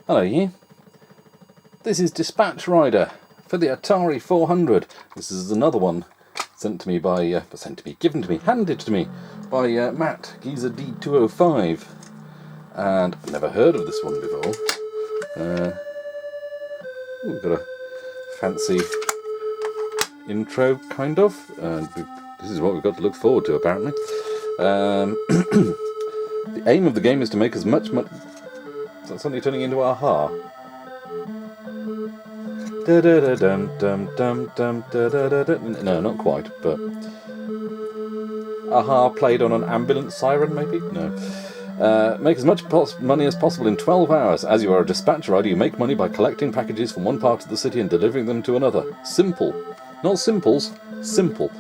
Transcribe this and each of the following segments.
Hello you. This is Despatch Rider for the Atari 400. This is another one given to me, handed to me by Matt Geezer D205. And I've never heard of this one before. We've got a fancy intro, kind of. And this is what we've got to look forward to, apparently. The aim of the game is to make as much money. Is that suddenly turning into Aha? No, not quite, but Aha played on an ambulance siren, maybe? No. Make as much money as possible in 12 hours. As you are a dispatch rider, you make money by collecting packages from one part of the city and delivering them to another. Simple. Not simples, simple.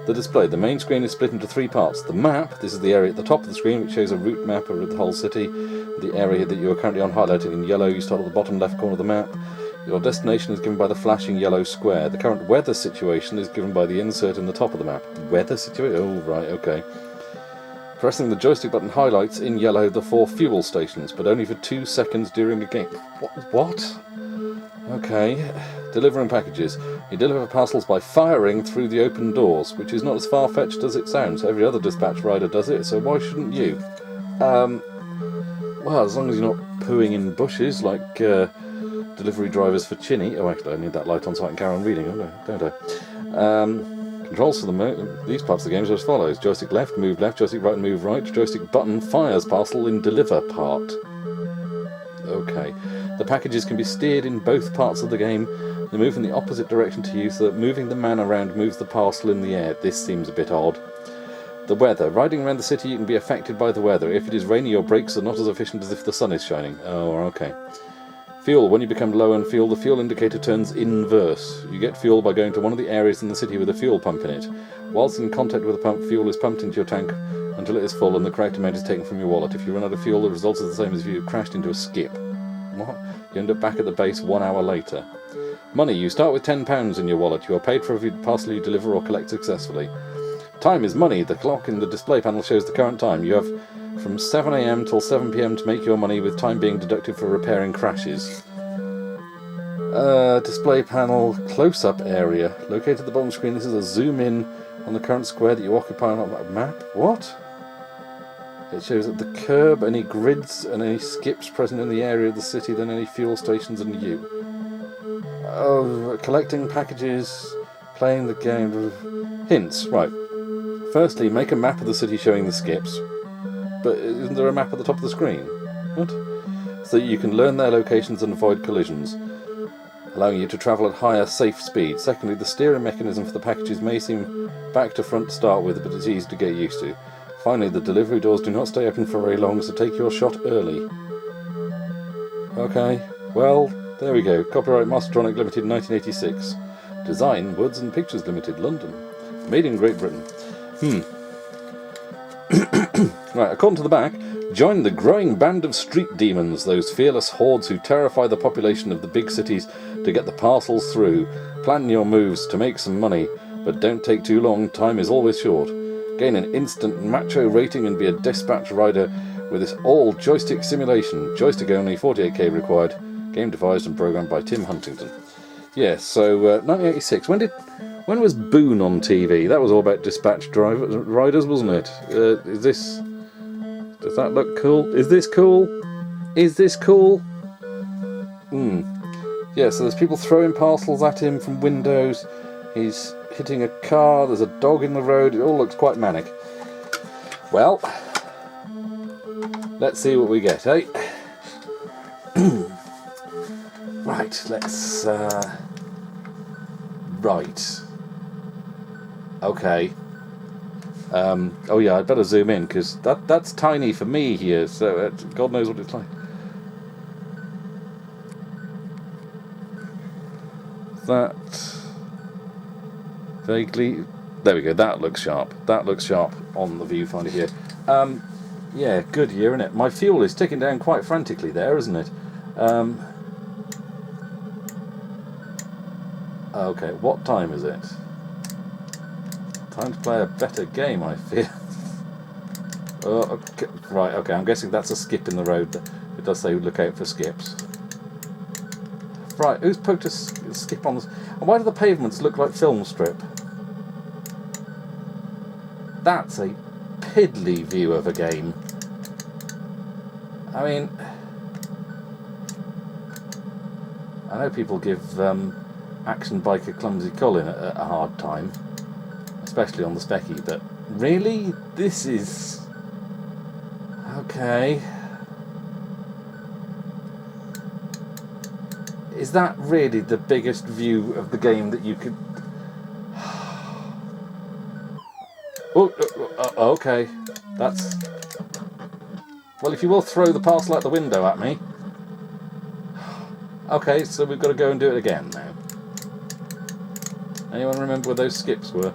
The display. The main screen is split into three parts. The map, this is the area at the top of the screen which shows a route map of the whole city. The area that you are currently on highlighted in yellow. You start at the bottom left corner of the map. Your destination is given by the flashing yellow square. The current weather situation is given by the insert in the top of the map. Weather situation? Oh, right, okay. Pressing the joystick button highlights in yellow the 4 fuel stations, but only for 2 seconds during a game. What? Okay. Delivering packages. You deliver parcels by firing through the open doors, which is not as far-fetched as it sounds. Every other dispatch rider does it, so why shouldn't you? Well, as long as you're not pooing in bushes like delivery drivers for Chinny. Oh, actually, I need that light on so I can carry on reading, don't I? Controls for these parts of the game are as follows. Joystick left, move left. Joystick right, move right. Joystick button fires parcel in deliver part. Okay. The packages can be steered in both parts of the game. They move in the opposite direction to you, so that moving the man around moves the parcel in the air. This seems a bit odd. The weather. Riding around the city, you can be affected by the weather. If it is rainy, your brakes are not as efficient as if the sun is shining. Oh, okay. Fuel. When you become low on fuel, the fuel indicator turns inverse. You get fuel by going to one of the areas in the city with a fuel pump in it. Whilst in contact with the pump, fuel is pumped into your tank until it is full and the correct amount is taken from your wallet. If you run out of fuel, the result is the same as if you crashed into a skip. What? You end up back at the base 1 hour later. Money. You start with £10 in your wallet. You are paid for every parcel you deliver or collect successfully. Time is money. The clock in the display panel shows the current time. You have from 7 AM till 7 PM to make your money, with time being deducted for repairing crashes. Display panel close-up area. Located at the bottom screen, this is a zoom in on the current square that you occupy on that map. What? It shows at the curb any grids and any skips present in the area of the city, then any fuel stations and you. Collecting packages, playing the game. Hints, right. Firstly, make a map of the city showing the skips. But isn't there a map at the top of the screen? What? So you can learn their locations and avoid collisions, allowing you to travel at higher, safe speeds. Secondly, the steering mechanism for the packages may seem back to front to start with, but it's easy to get used to. Finally, the delivery doors do not stay open for very long, so take your shot early. Okay, well, there we go. Copyright Mastertronic Limited, 1986. Design, Woods and Pictures Limited, London. Made in Great Britain. Right, according to the back, join the growing band of street demons, those fearless hordes who terrify the population of the big cities to get the parcels through. Plan your moves to make some money, but don't take too long, time is always short. Gain an instant macho rating and be a dispatch rider with this all-joystick simulation. Joystick only, 48K required. Game devised and programmed by Tim Huntington. Yes, so 1986. When was Boone on TV? That was all about dispatch riders, wasn't it? Does that look cool? Is this cool? Is this cool? Yeah, so there's people throwing parcels at him from windows. He's hitting a car. There's a dog in the road. It all looks quite manic. Well, let's see what we get, eh? Right, let's... Right. Okay. Oh yeah, I'd better zoom in, because that's tiny for me here, so God knows what it's like. That... vaguely... There we go, that looks sharp. That looks sharp on the viewfinder here. Yeah, good year, isn't it? My fuel is ticking down quite frantically there, isn't it? Okay, what time is it? Time to play a better game, I fear. Okay. Right, okay, I'm guessing that's a skip in the road. It does say look out for skips. Right, who's poked a skip on this? And why do the pavements look like film strip? That's a piddly view of a game. I mean, I know people give Action Biker Clumsy Colin a hard time, especially on the Specky, but really? This is... okay. Is that really the biggest view of the game that you could... okay. That's... well, if you will throw the parcel out the window at me. Okay, so we've got to go and do it again now. Anyone remember where those skips were?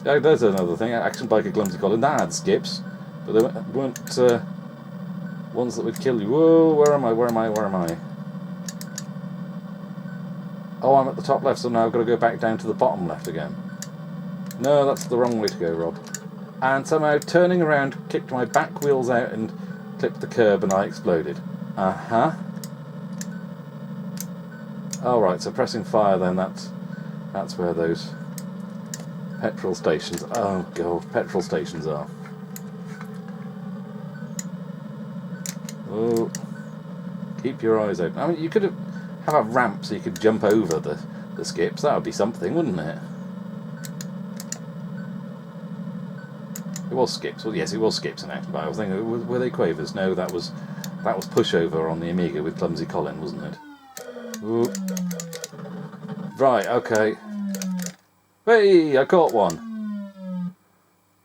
Oh, there's another thing. Action Biker Clumsy Colin. That had skips, but they weren't ones that would kill you. Whoa, where am I? Where am I? Where am I? Oh, I'm at the top left, so now I've got to go back down to the bottom left again. No, that's the wrong way to go, Rob. And somehow turning around, kicked my back wheels out and clipped the curb and I exploded. Uh-huh. Alright, so pressing fire then, that's where those petrol stations... oh god, petrol stations are. Oh, keep your eyes open. I mean, you could have a ramp so you could jump over the skips. That would be something, wouldn't it? It was skips. Well, yes, it was skips in Action Biker. I was thinking, were they quavers? No, that was pushover on the Amiga with Clumsy Colin, wasn't it? Ooh. Right, okay. Hey, I caught one.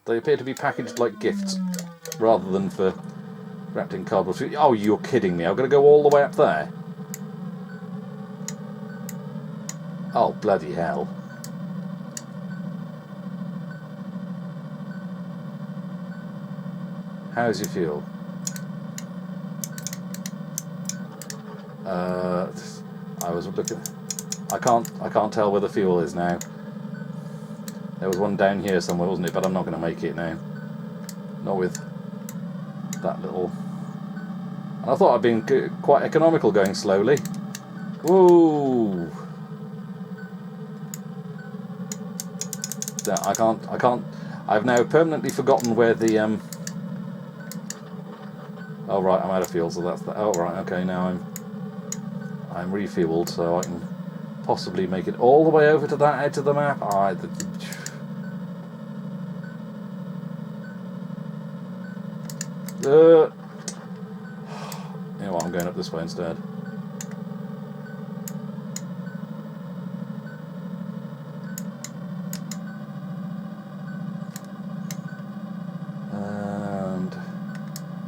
They appear to be packaged like gifts, rather than for wrapped in cardboard. Oh, you're kidding me. I've got to go all the way up there. Oh, bloody hell. How's your fuel? I was looking... I can't tell where the fuel is now. There was one down here somewhere, wasn't it? But I'm not going to make it now. Not with that little... and I thought I'd been quite economical going slowly. Whoa! I can't... I've now permanently forgotten where the... oh right, I'm out of fuel, so that's the... oh right, okay, now I'm refueled, so I can possibly make it all the way over to that edge of the map. You know what, I'm going up this way instead. And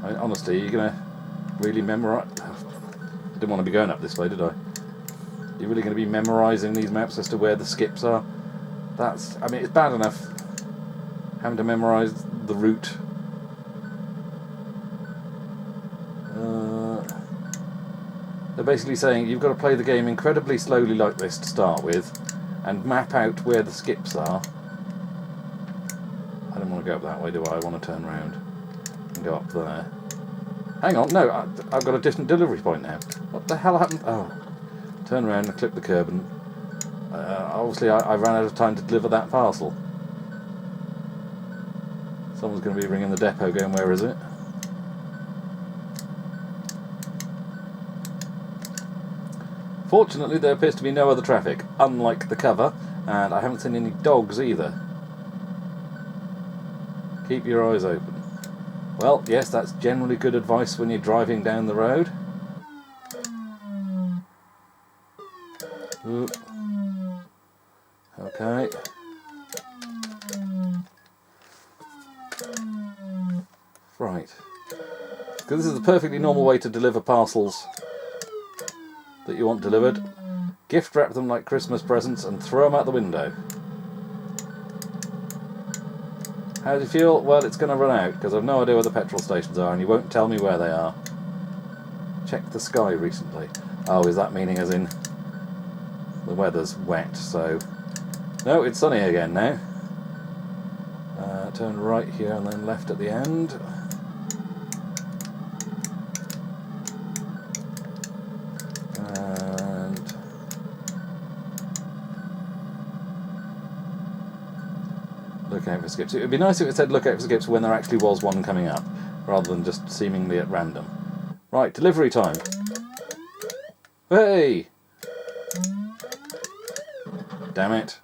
I mean, honestly, you're gonna really memorize... I didn't want to be going up this way, did I? You're really going to be memorising these maps as to where the skips are? That's... I mean, it's bad enough having to memorise the route. They're basically saying you've got to play the game incredibly slowly like this to start with, and map out where the skips are. I don't want to go up that way, do I? I want to turn around and go up there. Hang on, no, I've got a different delivery point now. What the hell happened? Oh, turn around and clip the curb, and obviously I ran out of time to deliver that parcel. Someone's going to be ringing the depot going, where is it? Fortunately, there appears to be no other traffic, unlike the cover, and I haven't seen any dogs either. Keep your eyes open. Well, yes, that's generally good advice when you're driving down the road. Ooh. Okay. Right. Because this is the perfectly normal way to deliver parcels that you want delivered. Gift wrap them like Christmas presents and throw them out the window. How do you feel? Well, it's going to run out because I've no idea where the petrol stations are and you won't tell me where they are. Checked the sky recently. Oh, is that meaning as in the weather's wet, so... no, it's sunny again now. Turn right here and then left at the end. look out for skips. It would be nice if it said look out for skips when there actually was one coming up, rather than just seemingly at random. Right, delivery time. Hey! Damn it.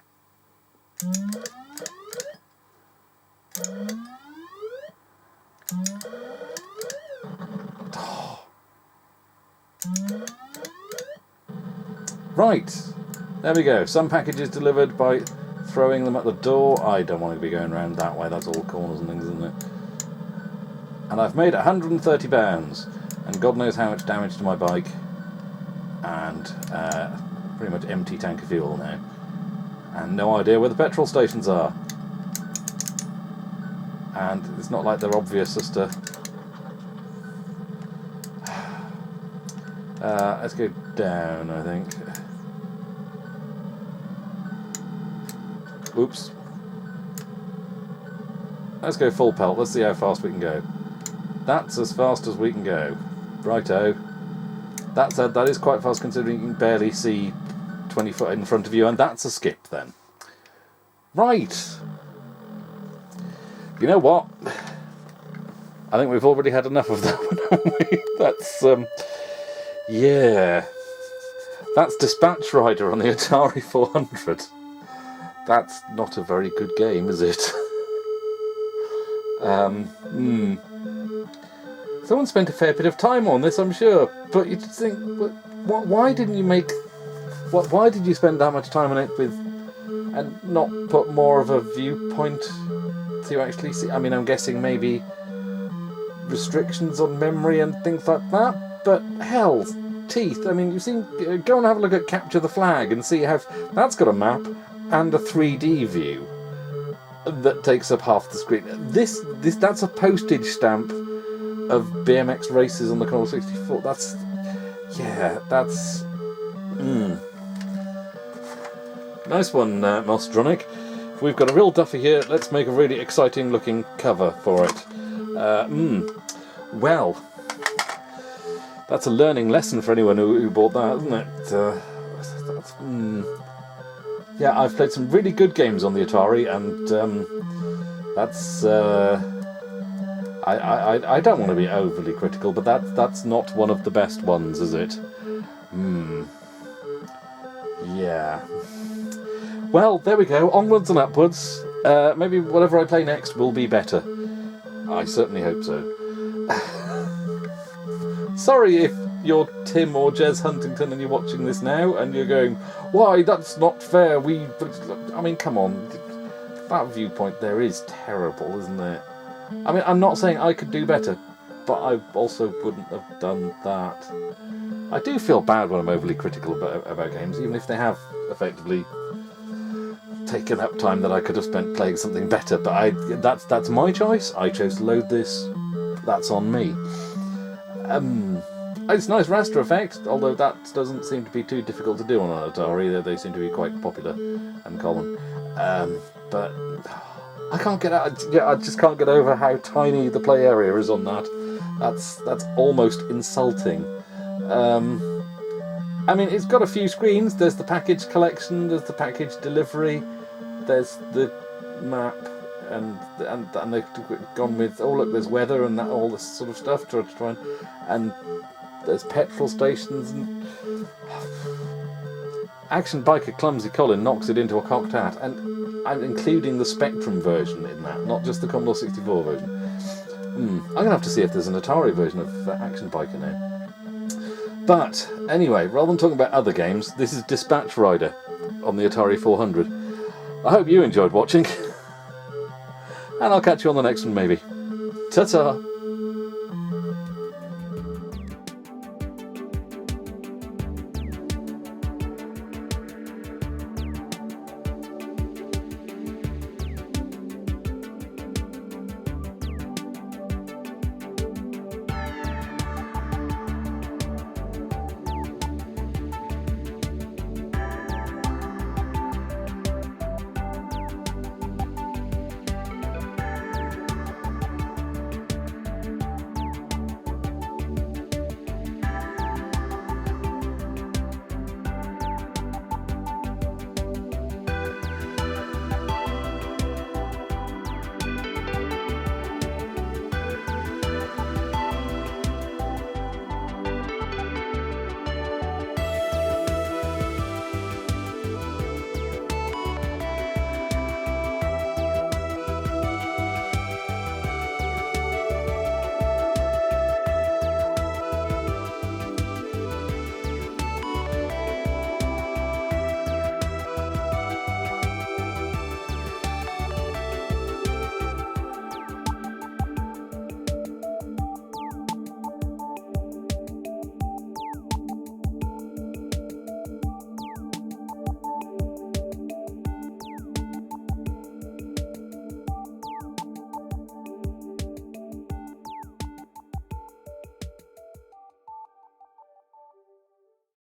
Oh. Right, there we go. Some packages delivered by throwing them at the door. I don't want to be going around that way. That's all corners and things, isn't it? And I've made £130, and God knows how much damage to my bike, and pretty much empty tank of fuel now, and no idea where the petrol stations are. And it's not like they're obvious as to... let's go down, I think. Oops. Let's go full pelt. Let's see how fast we can go. That's as fast as we can go. Righto. That said, that is quite fast considering you can barely see 20 foot in front of you, and that's a skip then. Right. You know what? I think we've already had enough of that one, haven't we? That's, yeah. That's Despatch Rider on the Atari 400. That's not a very good game, is it? Someone spent a fair bit of time on this, I'm sure. But you just think, why didn't you make... Why did you spend that much time on it and not put more of a viewpoint to actually see? I mean, I'm guessing maybe restrictions on memory and things like that. But hell, teeth. I mean, you've seen... Go and have a look at Capture the Flag and see how... That's got a map and a 3D view that takes up half the screen. That's a postage stamp of BMX races on the Commodore 64. That's... Yeah, that's... Nice one, Mostronic. We've got a real duffy here. Let's make a really exciting looking cover for it. Well, that's a learning lesson for anyone who bought that, isn't it? Yeah, I've played some really good games on the Atari, and that's... I don't want to be overly critical, but that's not one of the best ones, is it? Yeah. Well, there we go. Onwards and upwards. Maybe whatever I play next will be better. I certainly hope so. Sorry if you're Tim or Jez Huntington and you're watching this now and you're going, why, that's not fair. I mean, come on. That viewpoint there is terrible, isn't it? I mean, I'm not saying I could do better, but I also wouldn't have done that. I do feel bad when I'm overly critical about games, even if they have effectively taken up time that I could have spent playing something better. But that's my choice. I chose to load this. That's on me. It's a nice raster effect, although that doesn't seem to be too difficult to do on an Atari. They seem to be quite popular and common. But I can't get out. Yeah, I just can't get over how tiny the play area is on that. That's almost insulting. I mean, it's got a few screens. There's the package collection. There's the package delivery. There's the map, and they've gone with, oh look, there's weather and that, all this sort of stuff to try and there's petrol stations and Action Biker Clumsy Colin knocks it into a cocked hat, and I'm including the Spectrum version in that, not just the Commodore 64 version. I'm gonna have to see if there's an Atari version of Action Biker now. But anyway, rather than talking about other games, this is Despatch Rider on the Atari 400. I hope you enjoyed watching, and I'll catch you on the next one maybe. Ta-ta!